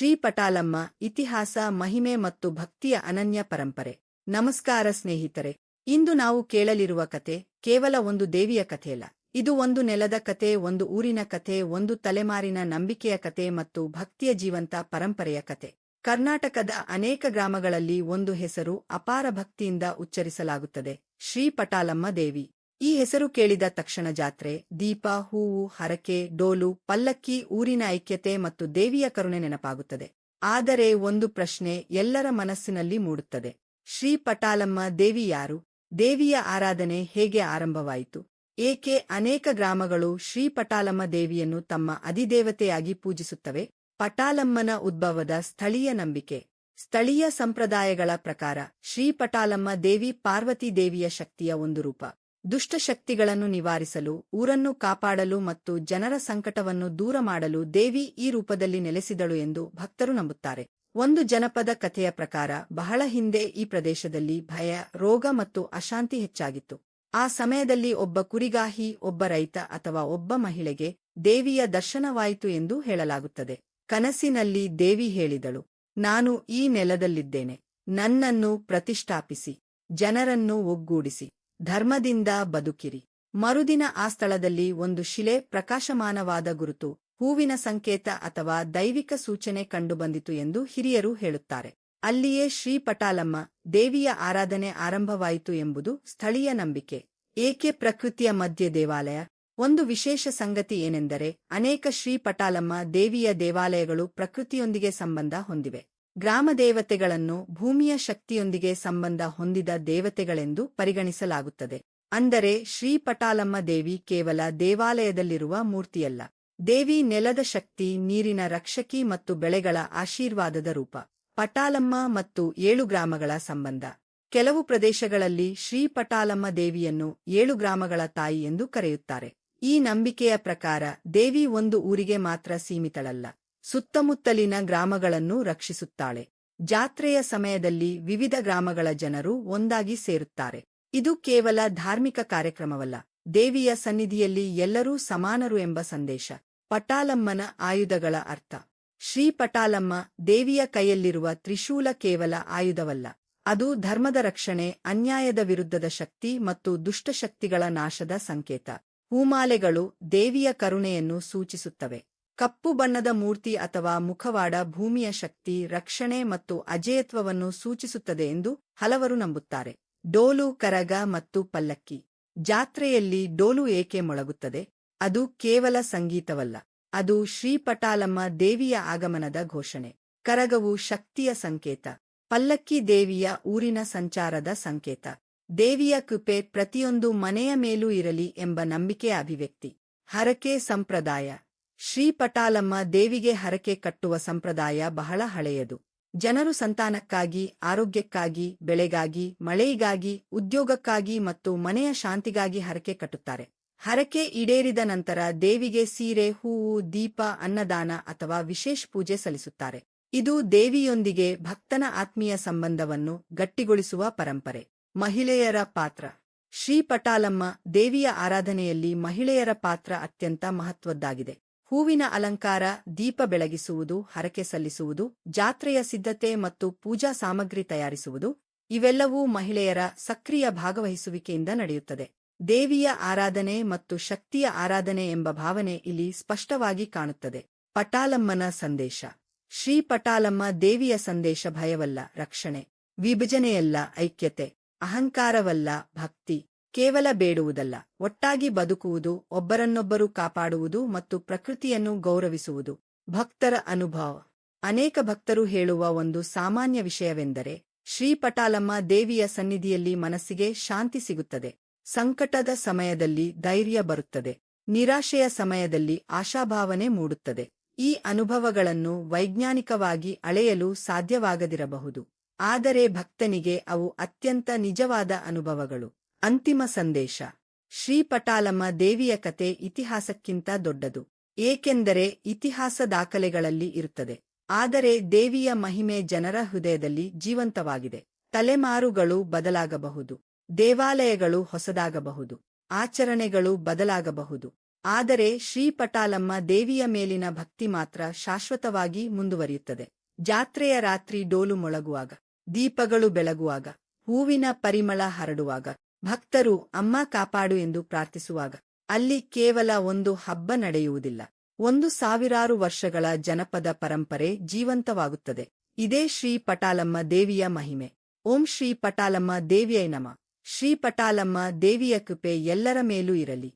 ಶ್ರೀ ಪಟಾಲಮ್ಮ ಇತಿಹಾಸ, ಮಹಿಮೆ ಮತ್ತು ಭಕ್ತಿಯ ಅನನ್ಯ ಪರಂಪರೆ. ನಮಸ್ಕಾರ ಸ್ನೇಹಿತರೆ, ಇಂದು ನಾವು ಕೇಳಲಿರುವ ಕತೆ ಕೇವಲ ಒಂದು ದೇವಿಯ ಕಥೆಯಲ್ಲ. ಇದು ಒಂದು ನೆಲದ ಕತೆ, ಒಂದು ಊರಿನ ಕತೆ, ಒಂದು ತಲೆಮಾರಿನ ನಂಬಿಕೆಯ ಕತೆ ಮತ್ತು ಭಕ್ತಿಯ ಜೀವಂತ ಪರಂಪರೆಯ ಕತೆ. ಕರ್ನಾಟಕದ ಅನೇಕ ಗ್ರಾಮಗಳಲ್ಲಿ ಒಂದು ಹೆಸರು ಅಪಾರ ಭಕ್ತಿಯಿಂದ ಉಚ್ಚರಿಸಲಾಗುತ್ತದೆ: ಶ್ರೀ ಪಟಾಲಮ್ಮ ದೇವಿ. ಈ ಹೆಸರು ಕೇಳಿದ ತಕ್ಷಣ ಜಾತ್ರೆ, ದೀಪ, ಹೂವು, ಹರಕೆ, ಡೋಲು, ಪಲ್ಲಕ್ಕಿ, ಊರಿನ ಐಕ್ಯತೆ ಮತ್ತು ದೇವಿಯ ಕರುಣೆ ನೆನಪಾಗುತ್ತದೆ. ಆದರೆ ಒಂದು ಪ್ರಶ್ನೆ ಎಲ್ಲರ ಮನಸ್ಸಿನಲ್ಲಿ ಮೂಡುತ್ತದೆ: ಶ್ರೀ ಪಟಾಲಮ್ಮ ದೇವಿ ಯಾರು? ದೇವಿಯ ಆರಾಧನೆ ಹೇಗೆ ಆರಂಭವಾಯಿತು? ಏಕೆ ಅನೇಕ ಗ್ರಾಮಗಳು ಶ್ರೀ ಪಟಾಲಮ್ಮ ದೇವಿಯನ್ನು ತಮ್ಮ ಅಧಿದೇವತೆಯಾಗಿ ಪೂಜಿಸುತ್ತವೆ? ಪಟಾಲಮ್ಮನ ಉದ್ಭವದ ಸ್ಥಳೀಯ ನಂಬಿಕೆ. ಸ್ಥಳೀಯ ಸಂಪ್ರದಾಯಗಳ ಪ್ರಕಾರ ಶ್ರೀ ಪಟಾಲಮ್ಮ ದೇವಿ ಪಾರ್ವತಿ ದೇವಿಯ ಶಕ್ತಿಯ ಒಂದು ರೂಪ. ದುಷ್ಟಶಕ್ತಿಗಳನ್ನು ನಿವಾರಿಸಲು, ಊರನ್ನು ಕಾಪಾಡಲು ಮತ್ತು ಜನರ ಸಂಕಟವನ್ನು ದೂರ ಮಾಡಲು ದೇವಿ ಈ ರೂಪದಲ್ಲಿ ನೆಲೆಸಿದಳು ಎಂದು ಭಕ್ತರು ನಂಬುತ್ತಾರೆ. ಒಂದು ಜನಪದ ಕಥೆಯ ಪ್ರಕಾರ ಬಹಳ ಹಿಂದೆ ಈ ಪ್ರದೇಶದಲ್ಲಿ ಭಯ, ರೋಗ ಮತ್ತು ಅಶಾಂತಿ ಹೆಚ್ಚಾಗಿತ್ತು. ಆ ಸಮಯದಲ್ಲಿ ಒಬ್ಬ ಕುರಿಗಾಹಿ, ಒಬ್ಬ ರೈತ ಅಥವಾ ಒಬ್ಬ ಮಹಿಳೆಗೆ ದೇವಿಯ ದರ್ಶನವಾಯಿತು ಎಂದು ಹೇಳಲಾಗುತ್ತದೆ. ಕನಸಿನಲ್ಲಿ ದೇವಿ ಹೇಳಿದಳು: ನಾನು ಈ ನೆಲದಲ್ಲಿದ್ದೇನೆ, ನನ್ನನ್ನು ಪ್ರತಿಷ್ಠಾಪಿಸಿ, ಜನರನ್ನು ಒಗ್ಗೂಡಿಸಿ, ಧರ್ಮದಿಂದ ಬದುಕಿರಿ. ಮರುದಿನ ಆ ಸ್ಥಳದಲ್ಲಿ ಒಂದು ಶಿಲೆ, ಪ್ರಕಾಶಮಾನವಾದ ಗುರುತು, ಹೂವಿನ ಸಂಕೇತ ಅಥವಾ ದೈವಿಕ ಸೂಚನೆ ಕಂಡುಬಂದಿತು ಎಂದು ಹಿರಿಯರು ಹೇಳುತ್ತಾರೆ. ಅಲ್ಲಿಯೇ ಶ್ರೀ ಪಟಾಲಮ್ಮ ದೇವಿಯ ಆರಾಧನೆ ಆರಂಭವಾಯಿತು ಎಂಬುದು ಸ್ಥಳೀಯ ನಂಬಿಕೆ. ಏಕೆ ಪ್ರಕೃತಿಯ ಮಧ್ಯೆ ದೇವಾಲಯ? ಒಂದು ವಿಶೇಷ ಸಂಗತಿ ಏನೆಂದರೆ, ಅನೇಕ ಶ್ರೀ ಪಟಾಲಮ್ಮ ದೇವಿಯ ದೇವಾಲಯಗಳು ಪ್ರಕೃತಿಯೊಂದಿಗೆ ಸಂಬಂಧ ಹೊಂದಿವೆ. ಗ್ರಾಮ ದೇವತೆಗಳನ್ನು ಭೂಮಿಯ ಶಕ್ತಿಯೊಂದಿಗೆ ಸಂಬಂಧ ಹೊಂದಿದ ದೇವತೆಗಳೆಂದು ಪರಿಗಣಿಸಲಾಗುತ್ತದೆ. ಅಂದರೆ ಶ್ರೀ ಪಟಾಲಮ್ಮ ದೇವಿ ಕೇವಲ ದೇವಾಲಯದಲ್ಲಿರುವ ಮೂರ್ತಿಯಲ್ಲ. ದೇವಿ ನೆಲದ ಶಕ್ತಿ, ನೀರಿನ ರಕ್ಷಕಿ ಮತ್ತು ಬೆಳೆಗಳ ಆಶೀರ್ವಾದದ ರೂಪ. ಪಟಾಲಮ್ಮ ಮತ್ತು 7 ಗ್ರಾಮಗಳ ಸಂಬಂಧ. ಕೆಲವು ಪ್ರದೇಶಗಳಲ್ಲಿ ಶ್ರೀ ಪಟಾಲಮ್ಮ ದೇವಿಯನ್ನು 7 ಗ್ರಾಮಗಳ ತಾಯಿ ಎಂದು ಕರೆಯುತ್ತಾರೆ. ಈ ನಂಬಿಕೆಯ ಪ್ರಕಾರ ದೇವಿ ಒಂದು ಊರಿಗೆ ಮಾತ್ರ ಸೀಮಿತಳಲ್ಲ, ಸುತ್ತಮುತ್ತಲಿನ ಗ್ರಾಮಗಳನ್ನು ರಕ್ಷಿಸುತ್ತಾಳೆ. ಜಾತ್ರೆಯ ಸಮಯದಲ್ಲಿ ವಿವಿಧ ಗ್ರಾಮಗಳ ಜನರು ಒಂದಾಗಿ ಸೇರುತ್ತಾರೆ. ಇದು ಕೇವಲ ಧಾರ್ಮಿಕ ಕಾರ್ಯಕ್ರಮವಲ್ಲ, ದೇವಿಯ ಸನ್ನಿಧಿಯಲ್ಲಿ ಎಲ್ಲರೂ ಸಮಾನರು ಎಂಬ ಸಂದೇಶ. ಪಟಾಲಮ್ಮನ ಆಯುಧಗಳ ಅರ್ಥ. ಶ್ರೀ ಪಟಾಲಮ್ಮ ದೇವಿಯ ಕೈಯಲ್ಲಿರುವ ತ್ರಿಶೂಲ ಕೇವಲ ಆಯುಧವಲ್ಲ, ಅದು ಧರ್ಮದ ರಕ್ಷಣೆ, ಅನ್ಯಾಯದ ವಿರುದ್ಧದ ಶಕ್ತಿ ಮತ್ತು ದುಷ್ಟಶಕ್ತಿಗಳ ನಾಶದ ಸಂಕೇತ. ಹೂಮಾಲೆಗಳು ದೇವಿಯ ಕರುಣೆಯನ್ನು ಸೂಚಿಸುತ್ತವೆ. ಕಪ್ಪು ಬಣ್ಣದ ಮೂರ್ತಿ ಅಥವಾ ಮುಖವಾಡ ಭೂಮಿಯ ಶಕ್ತಿ, ರಕ್ಷಣೆ ಮತ್ತು ಅಜೇಯತ್ವವನ್ನು ಸೂಚಿಸುತ್ತದೆ ಎಂದು ಹಲವರು ನಂಬುತ್ತಾರೆ. ಡೋಲು, ಕರಗ ಮತ್ತು ಪಲ್ಲಕ್ಕಿ. ಜಾತ್ರೆಯಲ್ಲಿ ಡೋಲು ಏಕೆ ಮೊಳಗುತ್ತದೆ? ಅದು ಕೇವಲ ಸಂಗೀತವಲ್ಲ, ಅದು ಶ್ರೀ ಪಟಾಲಮ್ಮ ದೇವಿಯ ಆಗಮನದ ಘೋಷಣೆ. ಕರಗವು ಶಕ್ತಿಯ ಸಂಕೇತ. ಪಲ್ಲಕ್ಕಿ ದೇವಿಯ ಊರಿನ ಸಂಚಾರದ ಸಂಕೇತ. ದೇವಿಯ ಕೃಪೆ ಪ್ರತಿಯೊಂದು ಮನೆಯ ಮೇಲೂ ಇರಲಿ ಎಂಬ ನಂಬಿಕೆಯ ಅಭಿವ್ಯಕ್ತಿ. ಹರಕೆ ಸಂಪ್ರದಾಯ. ಶ್ರೀ ಪಟಾಲಮ್ಮ ದೇವಿಗೆ ಹರಕೆ ಕಟ್ಟುವ ಸಂಪ್ರದಾಯ ಬಹಳ ಹಳೆಯದು. ಜನರು ಸಂತಾನಕ್ಕಾಗಿ, ಆರೋಗ್ಯಕ್ಕಾಗಿ, ಬೆಳೆಗಾಗಿ, ಮಳೆಗಾಗಿ, ಉದ್ಯೋಗಕ್ಕಾಗಿ ಮತ್ತು ಮನೆಯ ಶಾಂತಿಗಾಗಿ ಹರಕೆ ಕಟ್ಟುತ್ತಾರೆ. ಹರಕೆ ಈಡೇರಿದ ನಂತರ ದೇವಿಗೆ ಸೀರೆ, ಹೂವು, ದೀಪ, ಅನ್ನದಾನ ಅಥವಾ ವಿಶೇಷ ಪೂಜೆ ಸಲ್ಲಿಸುತ್ತಾರೆ. ಇದು ದೇವಿಯೊಂದಿಗೆ ಭಕ್ತನ ಆತ್ಮೀಯ ಸಂಬಂಧವನ್ನು ಗಟ್ಟಿಗೊಳಿಸುವ ಪರಂಪರೆ. ಮಹಿಳೆಯರ ಪಾತ್ರ. ಶ್ರೀ ಪಟಾಲಮ್ಮ ದೇವಿಯ ಆರಾಧನೆಯಲ್ಲಿ ಮಹಿಳೆಯರ ಪಾತ್ರ ಅತ್ಯಂತ ಮಹತ್ವದ್ದಾಗಿದೆ. ಹೂವಿನ ಅಲಂಕಾರ, ದೀಪ ಬೆಳಗಿಸುವುದು, ಹರಕೆ ಸಲ್ಲಿಸುವುದು, ಜಾತ್ರೆಯ ಸಿದ್ಧತೆ ಮತ್ತು ಪೂಜಾ ಸಾಮಗ್ರಿ ತಯಾರಿಸುವುದು ಇವೆಲ್ಲವೂ ಮಹಿಳೆಯರ ಸಕ್ರಿಯ ಭಾಗವಹಿಸುವಿಕೆಯಿಂದ ನಡೆಯುತ್ತದೆ. ದೇವಿಯ ಆರಾಧನೆ ಮತ್ತು ಶಕ್ತಿಯ ಆರಾಧನೆ ಎಂಬ ಭಾವನೆ ಇಲ್ಲಿ ಸ್ಪಷ್ಟವಾಗಿ ಕಾಣುತ್ತದೆ. ಪಟಾಲಮ್ಮನ ಸಂದೇಶ. ಶ್ರೀ ಪಟಾಲಮ್ಮ ದೇವಿಯ ಸಂದೇಶ ಭಯವಲ್ಲ, ರಕ್ಷಣೆ; ವಿಭಜನೆಯಲ್ಲ, ಐಕ್ಯತೆ; ಅಹಂಕಾರವಲ್ಲ, ಭಕ್ತಿ; ಕೇವಲ ಬೇಡುವುದಲ್ಲ, ಒಟ್ಟಾಗಿ ಬದುಕುವುದು, ಒಬ್ಬರನ್ನೊಬ್ಬರು ಕಾಪಾಡುವುದು ಮತ್ತು ಪ್ರಕೃತಿಯನ್ನು ಗೌರವಿಸುವುದು. ಭಕ್ತರ ಅನುಭವ. ಅನೇಕ ಭಕ್ತರು ಹೇಳುವ ಒಂದು ಸಾಮಾನ್ಯ ವಿಷಯವೆಂದರೆ, ಶ್ರೀ ಪಟಾಲಮ್ಮ ದೇವಿಯ ಸನ್ನಿಧಿಯಲ್ಲಿ ಮನಸ್ಸಿಗೆ ಶಾಂತಿ ಸಿಗುತ್ತದೆ. ಸಂಕಟದ ಸಮಯದಲ್ಲಿ ಧೈರ್ಯ ಬರುತ್ತದೆ, ನಿರಾಶೆಯ ಸಮಯದಲ್ಲಿ ಆಶಾಭಾವನೆ ಮೂಡುತ್ತದೆ. ಈ ಅನುಭವಗಳನ್ನು ವೈಜ್ಞಾನಿಕವಾಗಿ ಅಳೆಯಲು ಸಾಧ್ಯವಾಗದಿರಬಹುದು, ಆದರೆ ಭಕ್ತನಿಗೆ ಅವು ಅತ್ಯಂತ ನಿಜವಾದ ಅನುಭವಗಳು. ಅಂತಿಮ ಸಂದೇಶ. ಶ್ರೀ ಪಟಾಲಮ್ಮ ದೇವಿಯ ಕತೆ ಇತಿಹಾಸಕ್ಕಿಂತ ದೊಡ್ಡದು, ಏಕೆಂದರೆ ಇತಿಹಾಸ ದಾಖಲೆಗಳಲ್ಲಿ ಇರುತ್ತದೆ. ಆದರೆ ದೇವಿಯ ಮಹಿಮೆ ಜನರ ಹೃದಯದಲ್ಲಿ ಜೀವಂತವಾಗಿದೆ. ತಲೆಮಾರುಗಳು ಬದಲಾಗಬಹುದು, ದೇವಾಲಯಗಳು ಹೊಸದಾಗಬಹುದು, ಆಚರಣೆಗಳು ಬದಲಾಗಬಹುದು, ಆದರೆ ಶ್ರೀ ಪಟಾಲಮ್ಮ ದೇವಿಯ ಮೇಲಿನ ಭಕ್ತಿ ಮಾತ್ರ ಶಾಶ್ವತವಾಗಿ ಮುಂದುವರಿಯುತ್ತದೆ. ಜಾತ್ರೆಯ ರಾತ್ರಿ ಡೋಲು ಮೊಳಗುವಾಗ, ದೀಪಗಳು ಬೆಳಗುವಾಗ, ಹೂವಿನ ಪರಿಮಳ ಹರಡುವಾಗ, ಭಕ್ತರು ಅಮ್ಮ ಕಾಪಾಡು ಎಂದು ಪ್ರಾರ್ಥಿಸುವಾಗ ಅಲ್ಲಿ ಕೇವಲ ಒಂದು ಹಬ್ಬ ನಡೆಯುವುದಿಲ್ಲ, ಒಂದು ಸಾವಿರಾರು ವರ್ಷಗಳ ಜನಪದ ಪರಂಪರೆ ಜೀವಂತವಾಗುತ್ತದೆ. ಇದೇ ಶ್ರೀ ಪಟಾಲಮ್ಮ ದೇವಿಯ ಮಹಿಮೆ. ಓಂ ಶ್ರೀ ಪಟಾಲಮ್ಮ ದೇವಿಯೈ ನಮಃ. ಶ್ರೀ ಪಟಾಲಮ್ಮ ದೇವಿಯ ಕೃಪೆ ಎಲ್ಲರ ಮೇಲೂ ಇರಲಿ.